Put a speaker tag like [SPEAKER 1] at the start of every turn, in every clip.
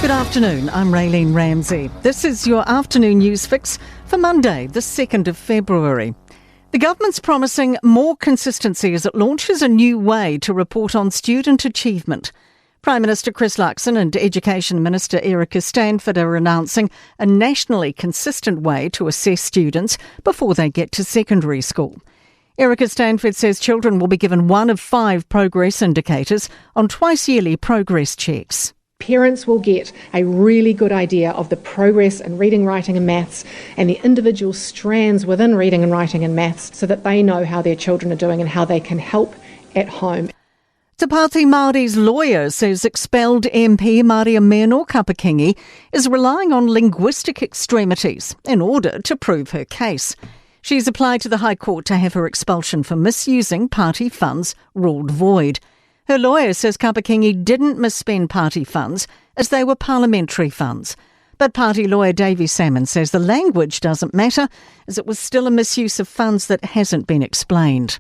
[SPEAKER 1] Good afternoon, I'm Raylene Ramsey. This is your afternoon news fix for Monday, the 2nd of February. The government's promising more consistency as it launches a new way to report on student achievement. Prime Minister Chris Luxon and Education Minister Erica Stanford are announcing a nationally consistent way to assess students before they get to secondary school. Erica Stanford says children will be given one of 5 progress indicators on twice-yearly progress checks.
[SPEAKER 2] Parents will get a really good idea of the progress in reading, writing and maths and the individual strands within reading and writing and maths so that they know how their children are doing and how they can help at home.
[SPEAKER 1] Te Pāti Māori's lawyer says expelled MP Maria Meno Kapakingi is relying on linguistic extremities in order to prove her case. She's applied to the High Court to have her expulsion for misusing party funds ruled void. Her lawyer says Kapakingi didn't misspend party funds as they were parliamentary funds. But party lawyer Davy Salmon says the language doesn't matter as it was still a misuse of funds that hasn't been explained.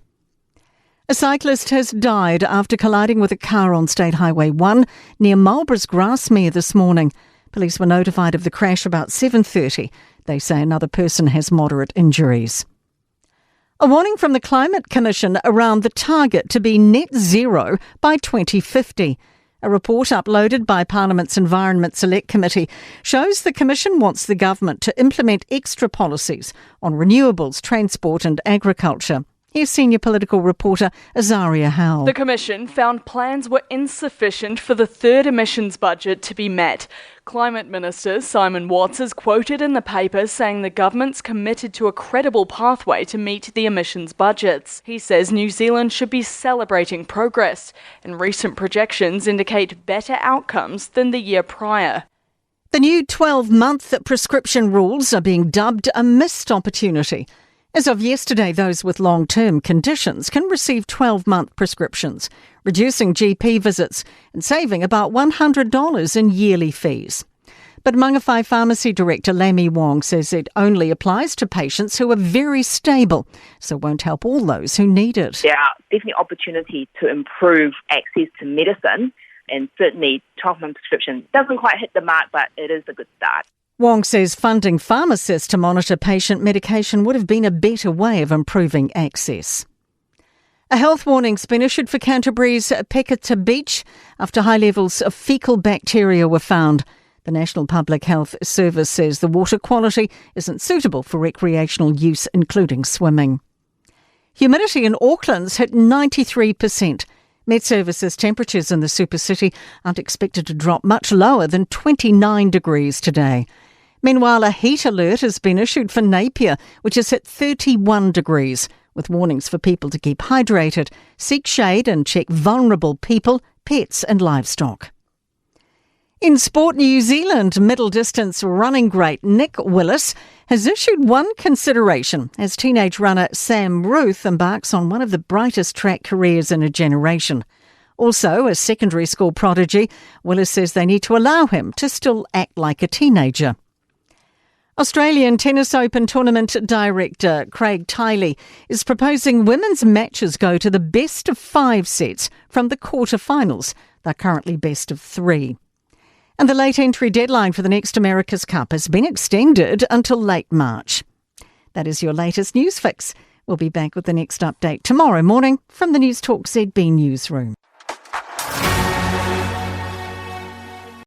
[SPEAKER 1] A cyclist has died after colliding with a car on State Highway 1 near Marlborough's Grassmere this morning. Police were notified of the crash about 7:30. They say another person has moderate injuries. A warning from the Climate Commission around the target to be net zero by 2050. A report uploaded by Parliament's Environment Select Committee shows the Commission wants the government to implement extra policies on renewables, transport and agriculture. Here's senior political reporter Azaria Howell.
[SPEAKER 3] The Commission found plans were insufficient for the third emissions budget to be met. Climate Minister Simon Watts is quoted in the paper saying the government's committed to a credible pathway to meet the emissions budgets. He says New Zealand should be celebrating progress, and recent projections indicate better outcomes than the year prior.
[SPEAKER 1] The new 12-month prescription rules are being dubbed a missed opportunity. As of yesterday, those with long-term conditions can receive 12-month prescriptions, reducing GP visits and saving about $100 in yearly fees. But Mangawhai Pharmacy Director Lammy Wong says it only applies to patients who are very stable, so won't help all those who need it.
[SPEAKER 4] There are definitely opportunities to improve access to medicine, and certainly 12-month prescription doesn't quite hit the mark, but it is a good start.
[SPEAKER 1] Wong says funding pharmacists to monitor patient medication would have been a better way of improving access. A health warning's been issued for Canterbury's Peketa Beach after high levels of fecal bacteria were found. The National Public Health Service says the water quality isn't suitable for recreational use, including swimming. Humidity in Auckland's hit 93%. Met Services temperatures in the super city aren't expected to drop much lower than 29 degrees today. Meanwhile, a heat alert has been issued for Napier, which has hit 31 degrees, with warnings for people to keep hydrated, seek shade and check vulnerable people, pets and livestock. In sport, New Zealand middle distance running great Nick Willis has issued one consideration as teenage runner Sam Ruth embarks on one of the brightest track careers in a generation. Also, a secondary school prodigy, Willis says they need to allow him to still act like a teenager. Australian Tennis Open Tournament Director Craig Tiley is proposing women's matches go to the best of 5 sets from the quarterfinals. They're currently best of 3. And the late entry deadline for the next America's Cup has been extended until late March. That is your latest news fix. We'll be back with the next update tomorrow morning from the Newstalk ZB newsroom.